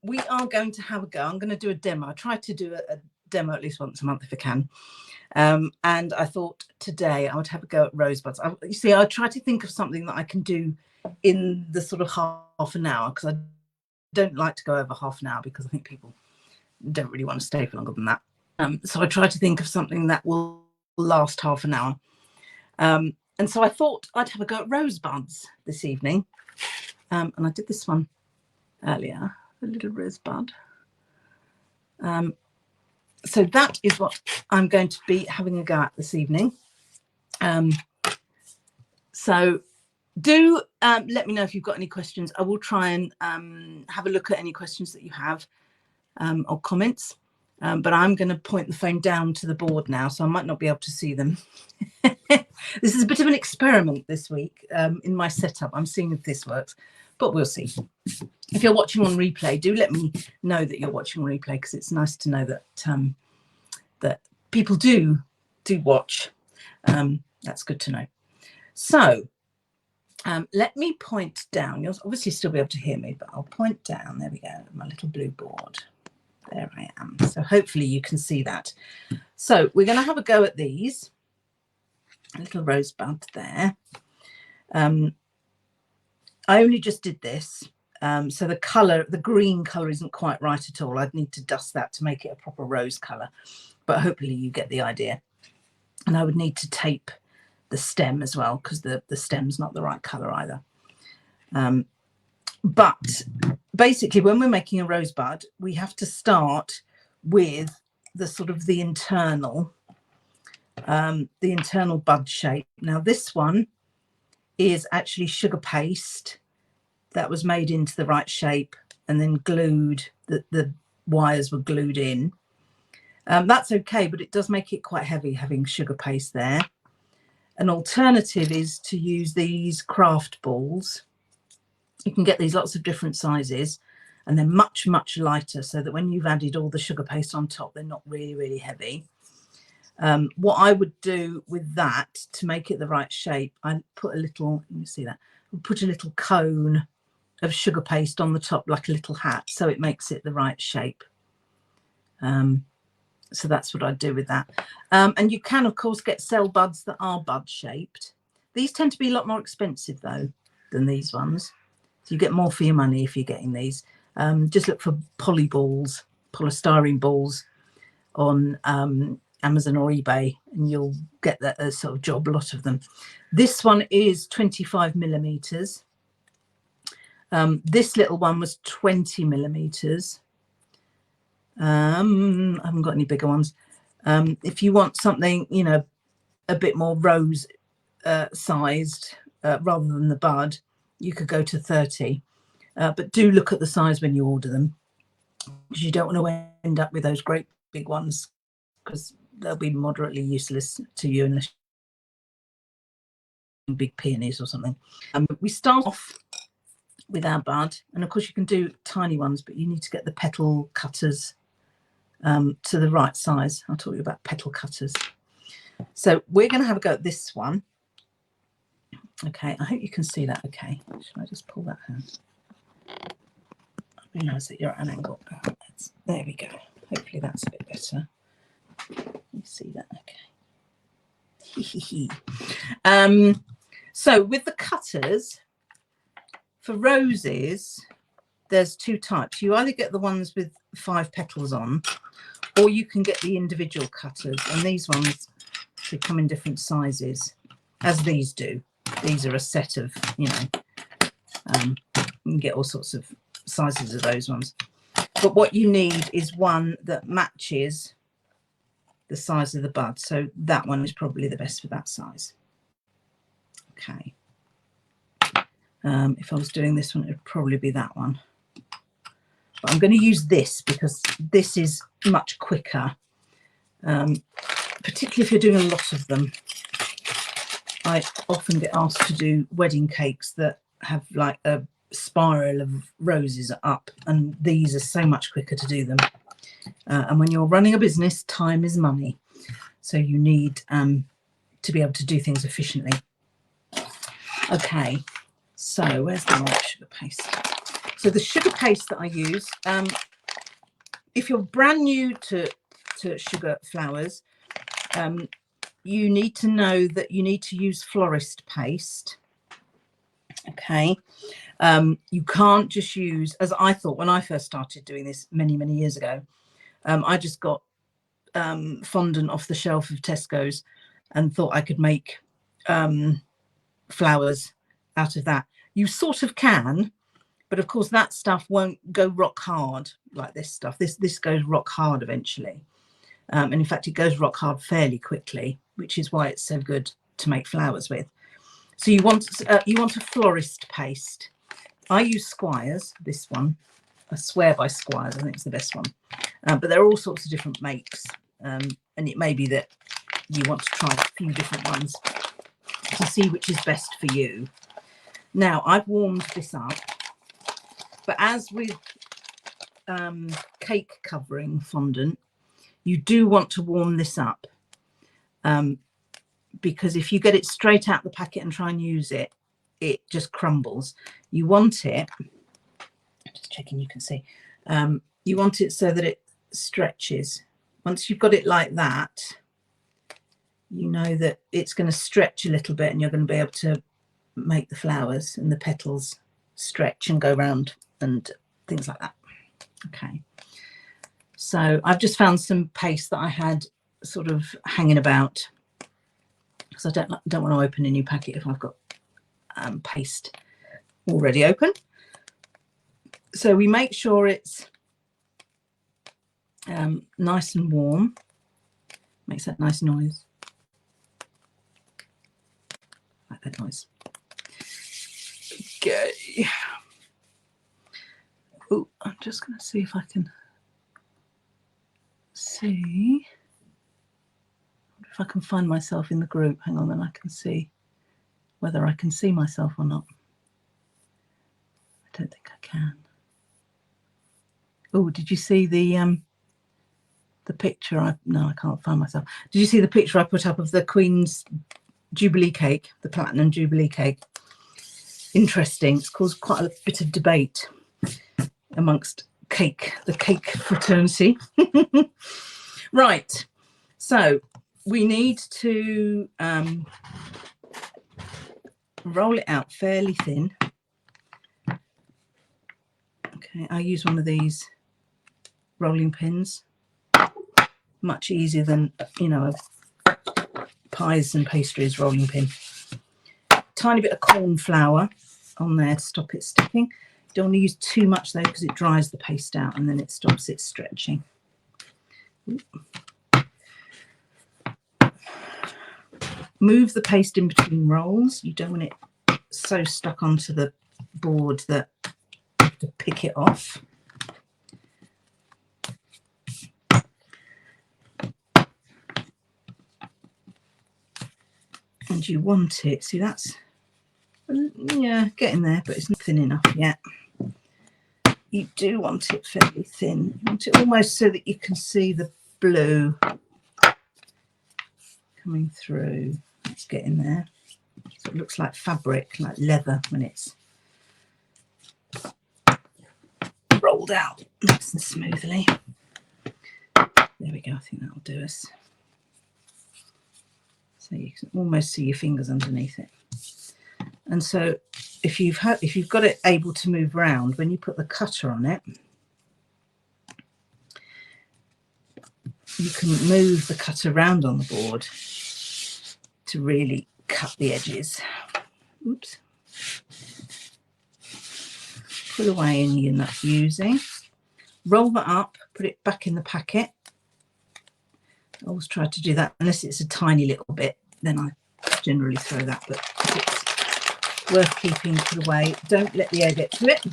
we are going to have a go. I'm going to do a demo. I try to do a demo at least once a month if I can. And I thought today I would have a go at rosebuds. You see, I try to think of something that I can do in the sort of half an hour, because I don't like to go over half an hour because I think people don't really want to stay for longer than that. So I try to think of something that will last half an hour. And so I thought I'd have a go at rosebuds this evening. And I did this one earlier, a little rosebud. So that is what I'm going to be having a go at this evening. So do let me know if you've got any questions. I will try and have a look at any questions that you have or comments. But I'm going to point the phone down to the board now, so I might not be able to see them. This is a bit of an experiment this week in my setup. I'm seeing if this works, but we'll see. If you're watching on replay, do let me know that you're watching on replay, because it's nice to know that that people do watch. That's good to know. So let me point down. You'll obviously still be able to hear me, but I'll point down. There we go, my little blue board. There I am. So hopefully you can see that. So we're going to have a go at these. A little rosebud there. I only just did this. So the colour, the green colour isn't quite right at all. I'd need to dust that to make it a proper rose colour. But hopefully you get the idea. And I would need to tape the stem as well, because the stem's not the right colour either. But basically, when we're making a rosebud, we have to start with the sort of the internal bud shape. Now this one is actually sugar paste that was made into the right shape and then glued. The wires were glued in. That's okay, but it does make it quite heavy having sugar paste there. An alternative is to use these craft balls. You can get these lots of different sizes, and they're much, much lighter, so that when you've added all the sugar paste on top, they're not really, really heavy. What I would do with that to make it the right shape, I put a little, let me see that, I'll put a little cone of sugar paste on the top, like a little hat, so it makes it the right shape. So that's what I'd do with that. And you can, of course, sell buds that are bud shaped. These tend to be a lot more expensive, though, than these ones. So you get more for your money if you're getting these. Just look for poly balls, polystyrene balls on Amazon or eBay, and you'll get that a sort of job lot of them. This one is 25 millimeters. This little one was 20 millimeters. I haven't got any bigger ones. If you want something, you know, a bit more rose sized rather than the bud, you could go to 30. But do look at the size when you order them, because you don't want to end up with those great big ones, because they'll be moderately useless to you unless you're big peonies or something. We start off with our bud, and of course you can do tiny ones, but you need to get the petal cutters to the right size. I'll talk you about petal cutters. So we're going to have a go at this one. Okay, I hope you can see that. Okay, should I just pull that out? I realise that you're at an angle. There we go. Hopefully that's a bit better. You see that? Okay. So with the cutters for roses, there's two types. You either get the ones with 5 petals on, or you can get the individual cutters, and these ones, they come in different sizes, as these do. These are a set of, you know, you can get all sorts of sizes of those ones. But what you need is one that matches the size of the bud. So that one is probably the best for that size. Okay. If I was doing this one, it would probably be that one. But I'm going to use this because this is much quicker, particularly if you're doing a lot of them. I often get asked to do wedding cakes that have like a spiral of roses up, and these are so much quicker to do them. And when you're running a business, time is money. So you need to be able to do things efficiently. Okay, so where's the white sugar paste? So the sugar paste that I use, if you're brand new to sugar flowers, you need to know that you need to use florist paste. Okay. You can't just use, as I thought when I first started doing this many years ago, I just got fondant off the shelf of Tesco's and thought I could make flowers out of that. You sort of can, but of course that stuff won't go rock hard like this stuff. This goes rock hard eventually, and in fact it goes rock hard fairly quickly, which is why it's so good to make flowers with. So you want a florist paste. I use Squire's, this one. I swear by Squire's, I think it's the best one. But there are all sorts of different makes, and it may be that you want to try a few different ones to see which is best for you. Now, I've warmed this up, but as with cake covering fondant, you do want to warm this up, because if you get it straight out the packet and try and use it, it just crumbles. You want it, just checking you can see, you want it so that it stretches. Once you've got it like that, you know that it's going to stretch a little bit and you're going to be able to make the flowers and the petals stretch and go round and things like that. Okay, so I've just found some paste that I had sort of hanging about, because I don't want to open a new packet if I've got paste already open. So we make sure it's nice and warm. Makes that nice noise. Like that noise. Okay. Oh, I'm just going to see if I can see. If I can find myself in the group. Hang on, then I can see whether I can see myself or not. I don't think I can. Oh, did you see the picture? No, I can't find myself. Did you see the picture I put up of the Queen's Jubilee cake, the Platinum Jubilee cake? Interesting. It's caused quite a bit of debate amongst the cake fraternity. Right. So we need to roll it out fairly thin. Okay, I use one of these rolling pins. Much easier than, you know, a pies and pastries rolling pin. Tiny bit of corn flour on there to stop it sticking. Don't want to use too much though, because it dries the paste out and then it stops it stretching. Move the paste in between rolls. You don't want it so stuck onto the board that you have to pick it off. And you want it, see, that's, yeah, getting there, but it's not thin enough yet. You do want it fairly thin. You want it almost so that you can see the blue coming through. It's getting there. So it looks like fabric, like leather, when it's rolled out nice and smoothly. There we go. I think that'll do us. So you can almost see your fingers underneath it. And so if you've got it able to move around, when you put the cutter on it, you can move the cutter around on the board to really cut the edges. Oops. Put away any you're not using. Roll that up, put it back in the packet. I always try to do that, unless it's a tiny little bit, then I generally throw that, but it's worth keeping, put away. Don't let the air get to it,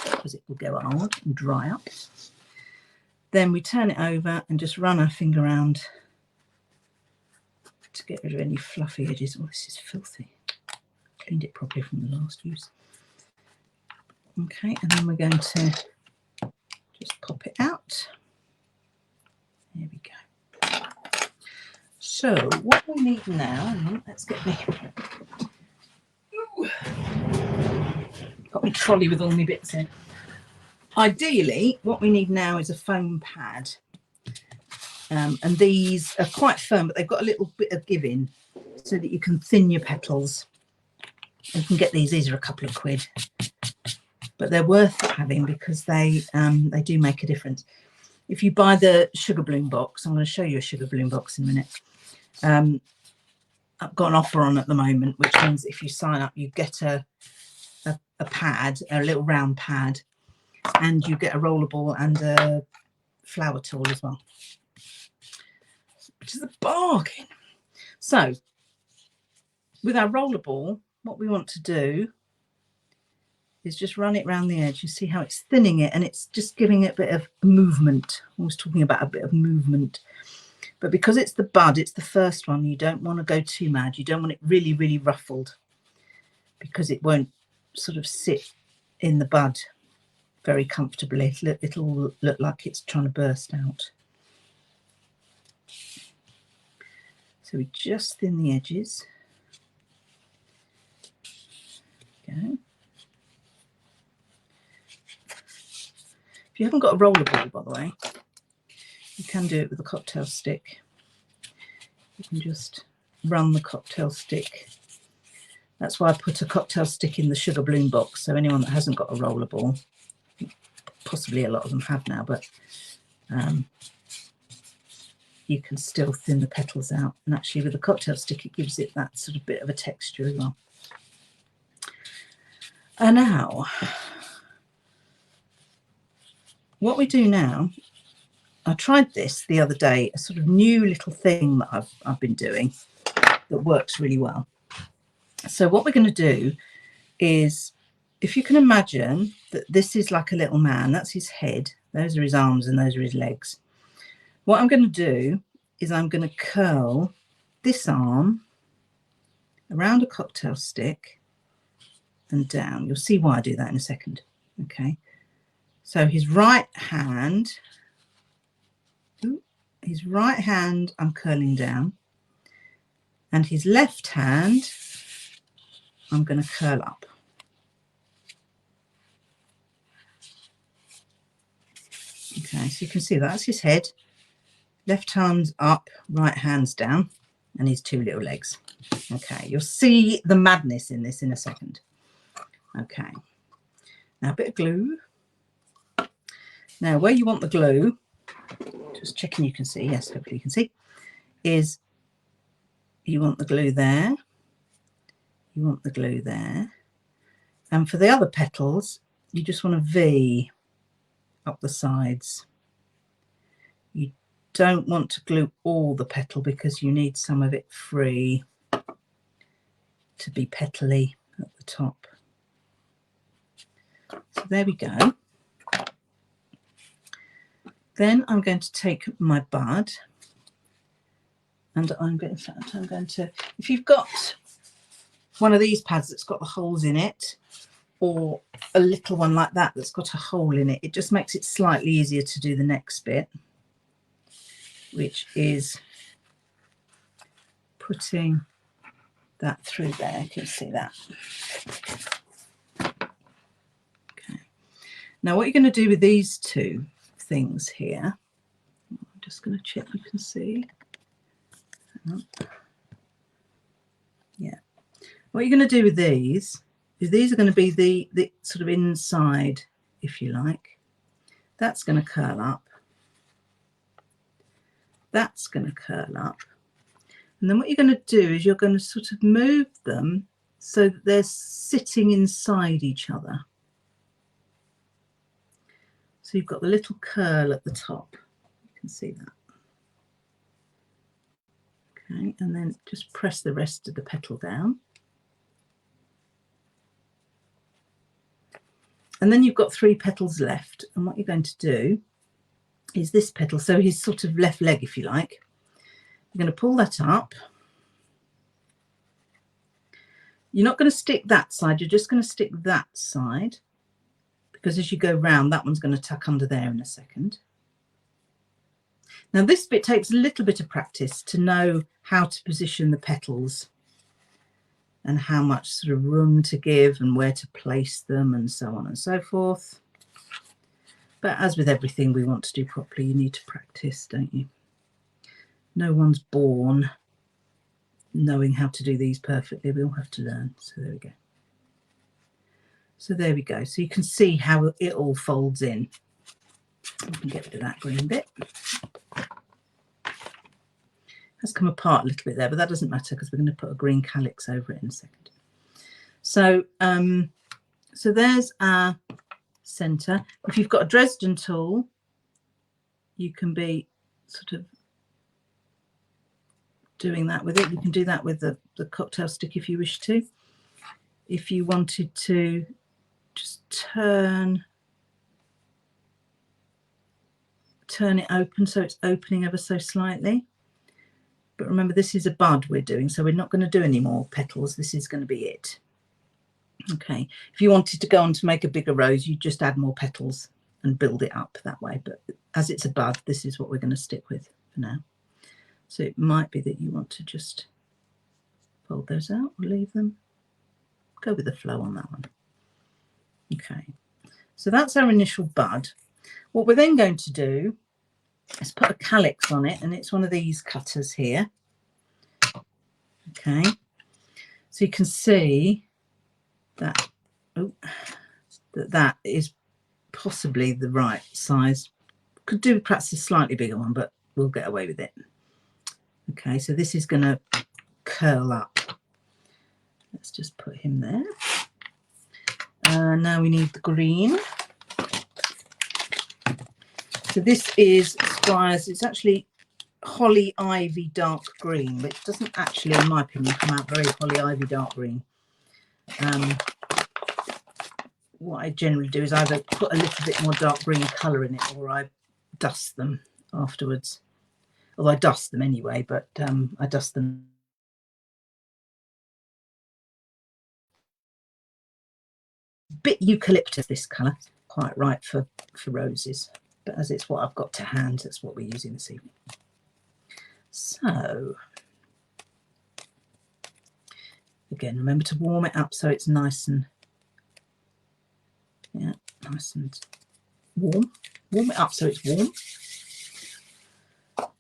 because it will go hard and dry up. Then we turn it over and just run our finger around to get rid of any fluffy edges. Oh, this is filthy. Cleaned it properly from the last use. Okay, and then we're going to just pop it out. There we go. So what we need now, let's get me. Got my trolley with all my bits in. Ideally, what we need now is a foam pad. And these are quite firm, but they've got a little bit of give-in so that you can thin your petals. You can get these are a couple of quid, but they're worth having because they do make a difference. If you buy the sugar bloom box, I'm going to show you a sugar bloom box in a minute. I've got an offer on at the moment, which means if you sign up, you get a pad, a little round pad, and you get a roller ball and a flower tool as well, which is a bargain. So with our roller ball, what we want to do is just run it around the edge. You see how it's thinning it, and it's just giving it a bit of movement. I was talking about a bit of movement, but because it's the bud, it's the first one, you don't want to go too mad. You don't want it really, really ruffled, because it won't sort of sit in the bud very comfortably. It'll look like it's trying to burst out. So we just thin the edges. Go. If you haven't got a roller ball, by the way, you can do it with a cocktail stick. You can just run the cocktail stick. That's why I put a cocktail stick in the sugar bloom box. So anyone that hasn't got a roller ball, possibly a lot of them have now, but you can still thin the petals out. And actually with a cocktail stick, it gives it that sort of bit of a texture as well. And now, what we do now, I tried this the other day, a sort of new little thing that I've been doing that works really well. So what we're going to do is, if you can imagine that this is like a little man, that's his head, those are his arms and those are his legs. What I'm going to do is I'm going to curl this arm around a cocktail stick and down. You'll see why I do that in a second. Okay, so his right hand I'm curling down, and his left hand I'm going to curl up. Okay, so you can see that's his head, left hand's up, right hand's down, and his two little legs. Okay, you'll see the madness in this in a second. Okay, now a bit of glue. Now where you want the glue, just checking you can see, yes, hopefully you can see, is you want the glue there, you want the glue there, and for the other petals you just want a V up the sides. You don't want to glue all the petal because you need some of it free to be petally at the top. So there we go. Then I'm going to take my bud, and I'm going to, if you've got one of these pads that's got the holes in it, or a little one like that that's got a hole in it, it just makes it slightly easier to do the next bit, which is putting that through there. You can see that. Okay. Now what you're going to do with these two things here, I'm just going to check you can see. Yeah. What you're going to do with these is these are going to be the sort of inside, if you like. That's going to curl up. That's going to curl up. And then what you're going to do is you're going to sort of move them so that they're sitting inside each other. So you've got the little curl at the top. You can see that. Okay, and then just press the rest of the petal down. And then you've got 3 petals left. And what you're going to do is this petal, so his sort of left leg, if you like. You're going to pull that up. You're not going to stick that side, you're just going to stick that side, because as you go round, that one's going to tuck under there in a second. Now this bit takes a little bit of practice to know how to position the petals. and how much sort of room to give and where to place them and so on and so forth. But as with everything we want to do properly, you need to practice, don't you? No one's born knowing how to do these perfectly. We all have to learn. So there we go. So there we go. So you can see how it all folds in. We can get rid of that green bit. Has come apart a little bit there, but that doesn't matter because we're going to put a green calyx over it in a second. So, so there's our centre. If you've got a Dresden tool, you can be sort of doing that with it. You can do that with the cocktail stick if you wish to. If you wanted to just turn it open so it's opening ever so slightly. But remember, this is a bud we're doing, so we're not going to do any more petals. This is going to be it. Okay, if you wanted to go on to make a bigger rose, you just add more petals and build it up that way. But as it's a bud, this is what we're going to stick with for now. So it might be that you want to just fold those out or leave them. Go with the flow on that one. Okay, so that's our initial bud. What we're then going to do is put a calyx on it, and it's one of these cutters here. Okay, so you can see that that is possibly the right size. Could do perhaps a slightly bigger one, but we'll get away with it. Okay, so this is going to curl up. Let's just put him there. Now we need the green. So this is Squire's. It's actually Holly Ivy Dark Green, which doesn't actually, in my opinion, come out very Holly Ivy Dark Green. What I generally do is either put a little bit more dark green colour in it, or I dust them afterwards. Well, I dust them anyway, but I dust them. Bit eucalyptus, this colour, quite right for roses. But as it's what I've got to hand, that's what we're using this evening. So again, remember to warm it up so it's nice and nice and warm. Warm it up so it's warm.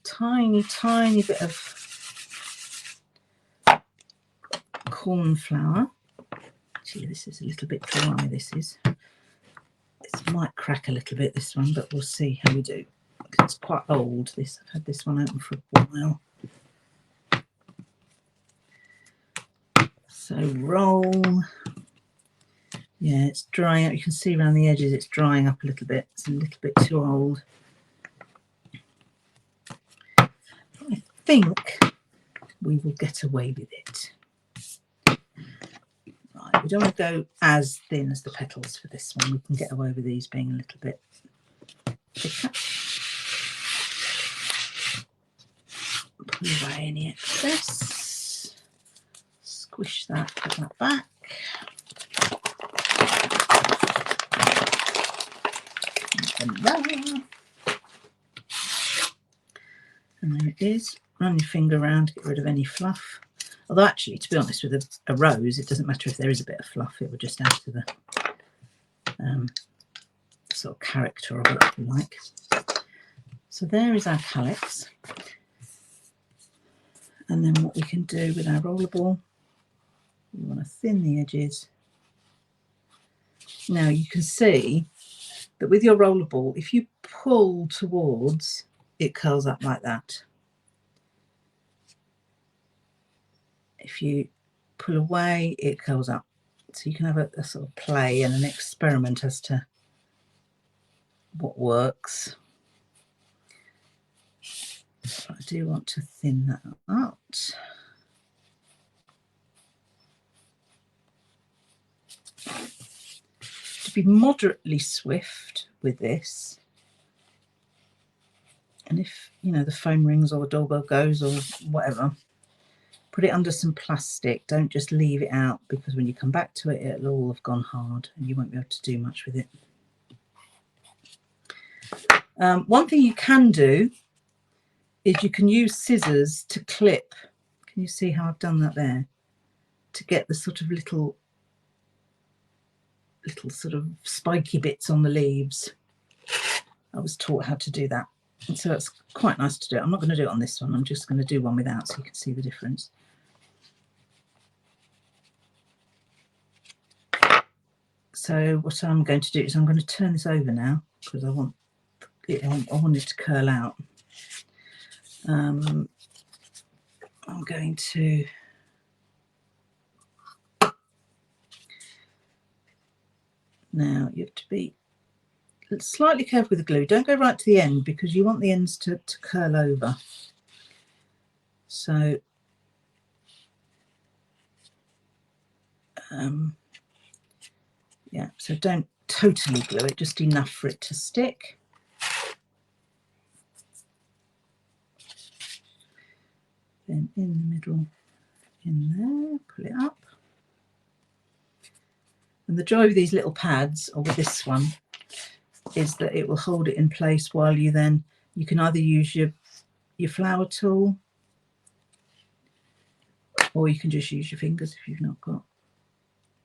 Tiny bit of corn flour. Actually, this is a little bit dry. This might crack a little bit, this one, but we'll see how we do. It's quite old, this. I've had this one open for a while. So roll. Yeah, it's drying out. You can see around the edges it's drying up a little bit. It's a little bit too old. I think we will get away with it. Right, we don't want to go as thin as the petals for this one. We can get away with these being a little bit thicker. Pull away any excess. Squish that, put that back. And there it is. Run your finger around to get rid of any fluff. Although actually, to be honest, with a rose, it doesn't matter if there is a bit of fluff. It will just add to the sort of character of it, if you like. So there is our calyx. And then what we can do with our roller ball, we want to thin the edges. Now you can see that with your roller ball, if you pull towards, it curls up like that. If you pull away, it curls up. So you can have a sort of play and an experiment as to what works. So I do want to thin that out. To be moderately swift with this. And if, you know, the phone rings or the doorbell goes or whatever, put it under some plastic. Don't just leave it out, because when you come back to it, it'll all have gone hard and you won't be able to do much with it. One thing you can do is you can use scissors to clip. Can you see how I've done that there? to get the sort of little sort of spiky bits on the leaves. I was taught how to do that, and so it's quite nice to do. I'm not going to do it on this one. I'm just going to do one without, so you can see the difference. So what I'm going to do is I'm going to turn this over now, because I want it to curl out. I'm going to now, you have to be slightly careful with the glue. Don't go right to the end, because you want the ends to curl over. So yeah, so don't totally glue it, just enough for it to stick. Then in the middle, in there, pull it up. And the joy of these little pads, or with this one, is that it will hold it in place while you can either use your flower tool, or you can just use your fingers if you've not got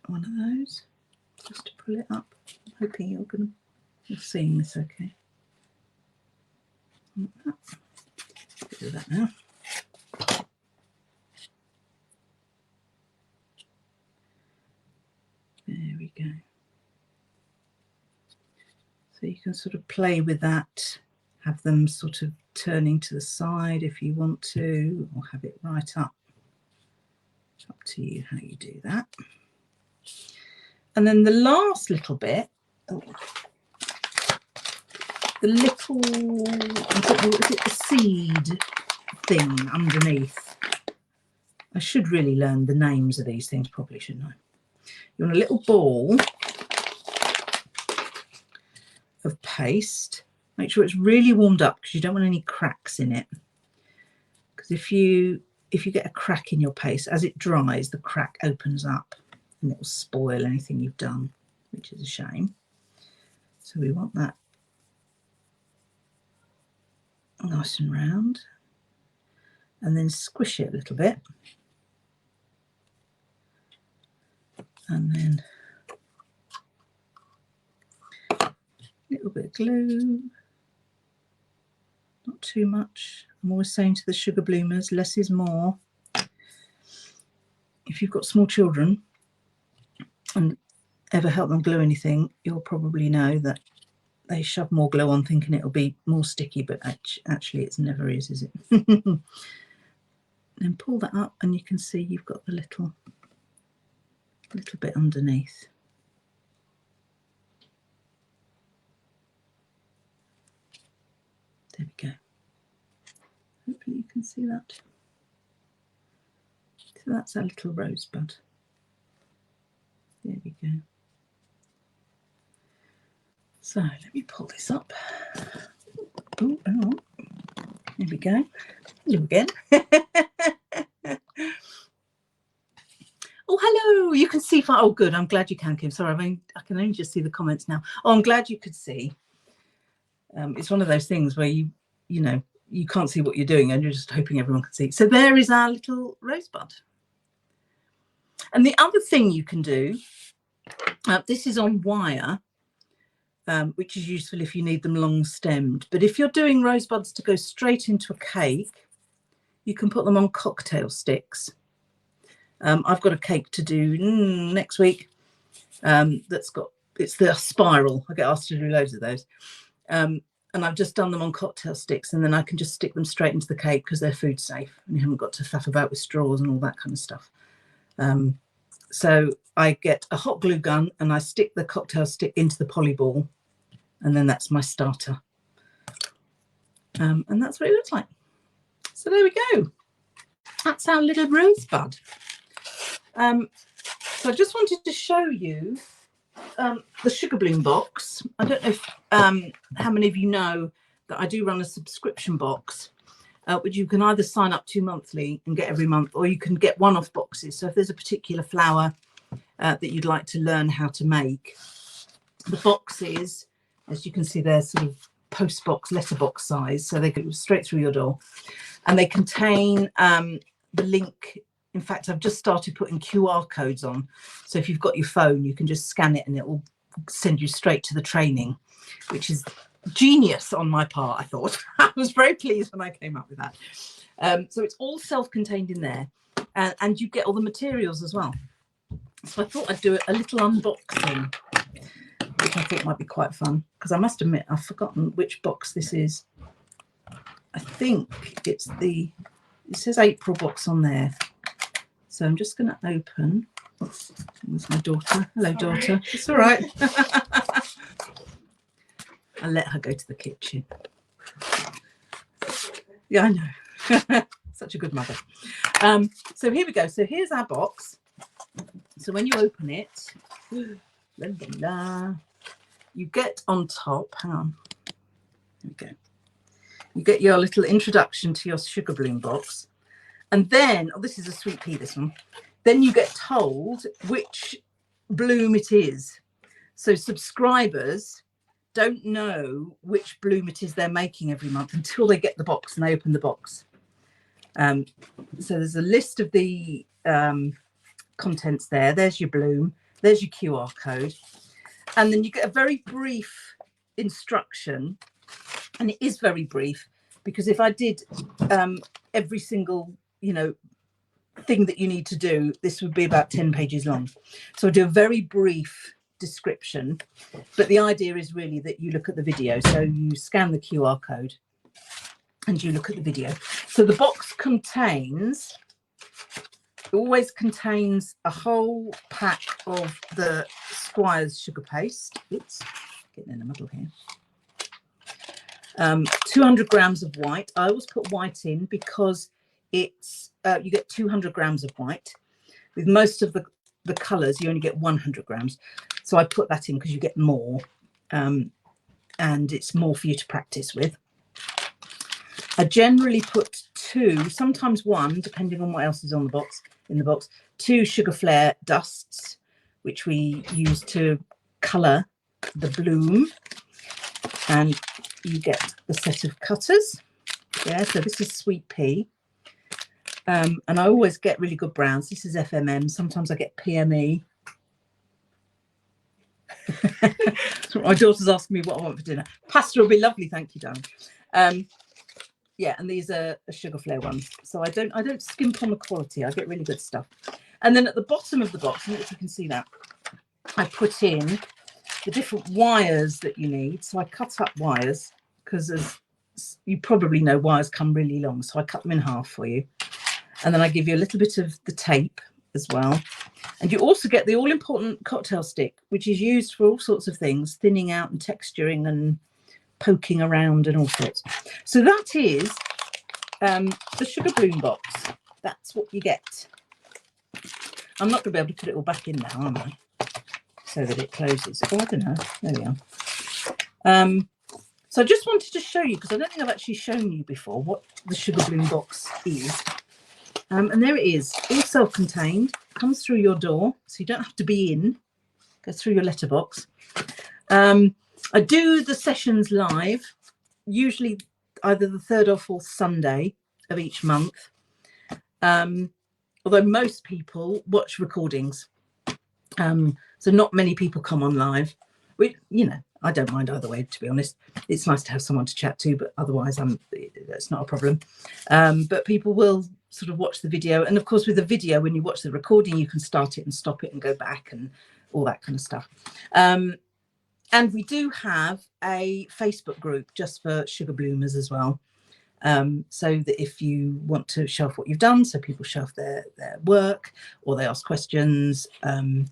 one of those, just to pull it up. I'm hoping you're seeing this okay. Do that now. There we go. So you can sort of play with that, have them sort of turning to the side if you want to, or have it right up. It's up to you how you do that. And then the last little bit, the little, what is it, the seed thing underneath. I should really learn the names of these things properly, shouldn't I? You want a little ball of paste. Make sure it's really warmed up, because you don't want any cracks in it. Because if you get a crack in your paste, as it dries, the crack opens up and it will spoil anything you've done, which is a shame. So we want that nice and round, and then squish it a little bit, and then a little bit of glue, not too much. I'm always saying to the sugar bloomers, less is more. If you've got small children and ever help them glue anything, you'll probably know that they shove more glue on thinking it'll be more sticky, but actually it never is it? Then pull that up, and you can see you've got the little bit underneath. There we go. Hopefully you can see that. So that's our little rosebud. There we go. So let me pull this up. Oh, hang on. There we go. You again. Oh, hello. You can see. Oh, good. I'm glad you can, Kim. Sorry, I can only just see the comments now. Oh, I'm glad you could see. It's one of those things where you can't see what you're doing, and you're just hoping everyone can see. So there is our little rosebud. And the other thing you can do, this is on wire, which is useful if you need them long stemmed. But if you're doing rosebuds to go straight into a cake, you can put them on cocktail sticks. I've got a cake to do next week. It's the spiral. I get asked to do loads of those. And I've just done them on cocktail sticks, and then I can just stick them straight into the cake because they're food safe and you haven't got to faff about with straws and all that kind of stuff. So I get a hot glue gun and I stick the cocktail stick into the poly ball, and then that's my starter. And that's what it looks like. So there we go. That's our little rosebud. So I just wanted to show you the Sugar Bloom box. I don't know if how many of you know that I do run a subscription box, which you can either sign up to monthly and get every month, or you can get one-off boxes. So if there's a particular flower that you'd like to learn how to make, the boxes, as you can see, they're sort of post box, letterbox size, so they go straight through your door, and they contain the link in fact, I've just started putting QR codes on. So if you've got your phone, you can just scan it and it will send you straight to the training, which is genius on my part, I thought. I was very pleased when I came up with that. So it's all self-contained in there, and you get all the materials as well. So I thought I'd do a little unboxing, which I thought might be quite fun, because I must admit I've forgotten which box this is. I think it's it says April box on there. So I'm just going to open. Oops, there's my daughter. Hello, daughter. It's all right. I'll let her go to the kitchen. Yeah, I know. Such a good mother. So here we go. So here's our box. So when you open it, la, la, la, you get on top, hang on, there we go. You get your little introduction to your sugar bloom box. And then, oh, this is a sweet pea, this one. Then you get told which bloom it is. So subscribers don't know which bloom it is they're making every month until they get the box and they open the box. So there's a list of the contents there. There's your bloom. There's your QR code. And then you get a very brief instruction. And it is very brief, because if I did every single, thing that you need to do, this would be about 10 pages long. So I do a very brief description, but the idea is really that you look at the video. So you scan the QR code and you look at the video. So the box always contains a whole pack of the Squire's sugar paste. Oops, getting in the middle here. 200 grams of white. I always put white in because it's you get 200 grams of white. With most of the colours, you only get 100 grams. So I put that in because you get more, and it's more for you to practice with. I generally put 2, sometimes 1, depending on what else is on the box. In the box, 2 sugar flare dusts, which we use to colour the bloom, and you get the set of cutters. Yeah, so this is sweet pea. And I always get really good browns. This is FMM. Sometimes I get PME. So my daughter's asking me what I want for dinner. Pasta will be lovely, thank you, darling. Yeah, and these are sugar flare ones. So I don't skimp on the quality. I get really good stuff. And then at the bottom of the box, I don't know if you can see that, I put in the different wires that you need. So I cut up wires, because as you probably know, wires come really long. So I cut them in half for you. And then I give you a little bit of the tape as well. And you also get the all-important cocktail stick, which is used for all sorts of things, thinning out and texturing and poking around and all sorts. So that is the sugar bloom box. That's what you get. I'm not going to be able to put it all back in now, am I? So that it closes. Oh, I don't know. There we are. So I just wanted to show you, because I don't think I've actually shown you before, what the sugar bloom box is. And there it is, all self-contained, comes through your door, so you don't have to be in, goes through your letterbox. I do the sessions live, usually either the 3rd or 4th Sunday of each month. Although most people watch recordings. So not many people come on live. I don't mind either way, to be honest. It's nice to have someone to chat to, but otherwise that's not a problem. But people will sort of watch the video. And of course, with the video, when you watch the recording, you can start it and stop it and go back and all that kind of stuff. And we do have a Facebook group just for sugar bloomers as well. So that if you want to show off what you've done, so people show off their work, or they ask questions, and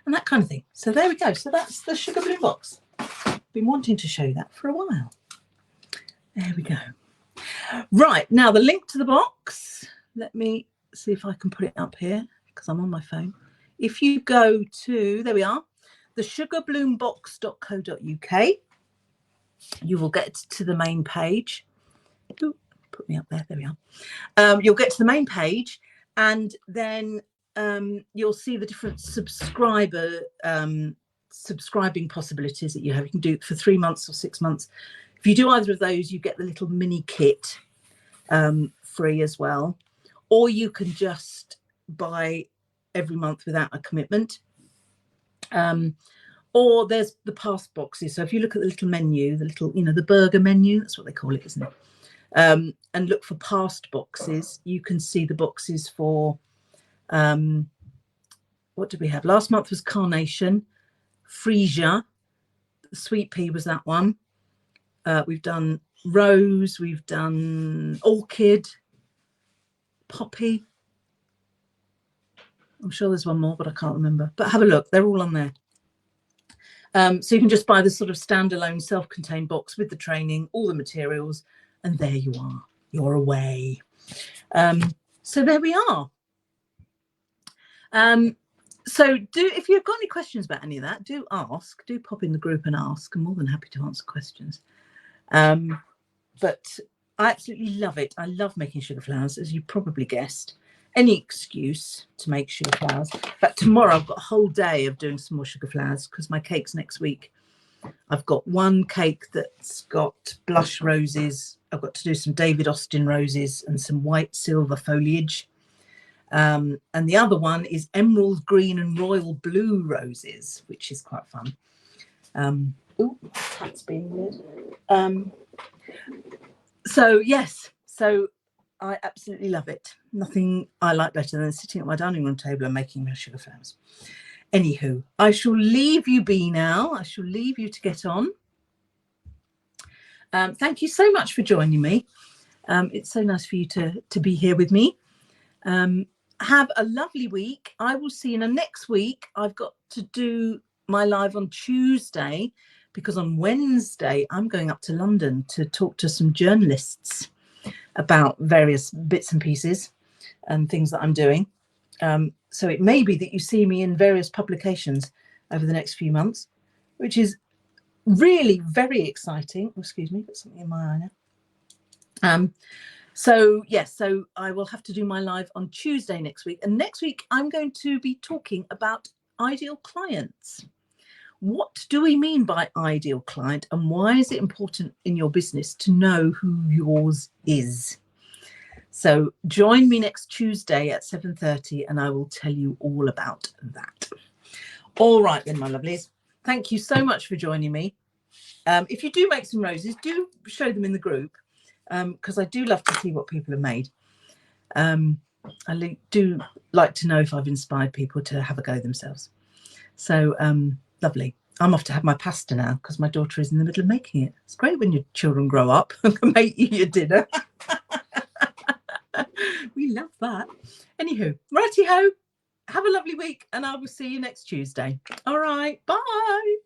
that kind of thing. So there we go. So that's the sugar bloom box. Been wanting to show you that for a while. There we go. Right, now the link to the box. Let me see if I can put it up here, because I'm on my phone. If you go to, there we are, thesugarbloombox.co.uk, you will get to the main page. Ooh, put me up there. There we are. You'll get to the main page, and then you'll see the different subscribing possibilities that you have. You can do it for 3 months or 6 months. If you do either of those, you get the little mini kit free as well. or you can just buy every month without a commitment. Or there's the past boxes. So if you look at the little menu, the little, the burger menu, that's what they call it, isn't it? And look for past boxes, you can see the boxes for, what did we have? Last month was carnation, freesia, sweet pea was that one. We've done rose, we've done orchid, poppy. I'm sure there's one more, but I can't remember. But have a look, they're all on there. So you can just buy the sort of standalone self-contained box with the training, all the materials, and there you are, you're away. So there we are. So if you've got any questions about any of that, do ask, do pop in the group and ask. I'm more than happy to answer questions. But I absolutely love it. I love making sugar flowers, as you probably guessed. Any excuse to make sugar flowers. But tomorrow I've got a whole day of doing some more sugar flowers because my cake's next week. I've got one cake that's got blush roses. I've got to do some David Austin roses and some white silver foliage. And the other one is emerald green and royal blue roses, which is quite fun. Oh, that's being weird. So yes, so I absolutely love it. Nothing I like better than sitting at my dining room table and making my sugar flowers. Anywho, I shall leave you be now. I shall leave you to get on. Thank you so much for joining me. It's so nice for you to be here with me. Have a lovely week. I will see you next week. I've got to do my live on Tuesday because on Wednesday I'm going up to London to talk to some journalists about various bits and pieces and things that I'm doing. So it may be that you see me in various publications over the next few months, which is really very exciting. Oh, excuse me, got something in my eye now. So yes, so I will have to do my live on Tuesday next week. And next week, I'm going to be talking about ideal clients. What do we mean by ideal client and why is it important in your business to know who yours is? So join me next Tuesday at 7:30 and I will tell you all about that. All right then, my lovelies. Thank you so much for joining me. If you do make some roses, do show them in the group because I do love to see what people have made. I do like to know if I've inspired people to have a go themselves. So lovely. I'm off to have my pasta now because my daughter is in the middle of making it. It's great when your children grow up and can make you your dinner. We love that. Anywho, righty ho. Have a lovely week and I will see you next Tuesday. All right. Bye.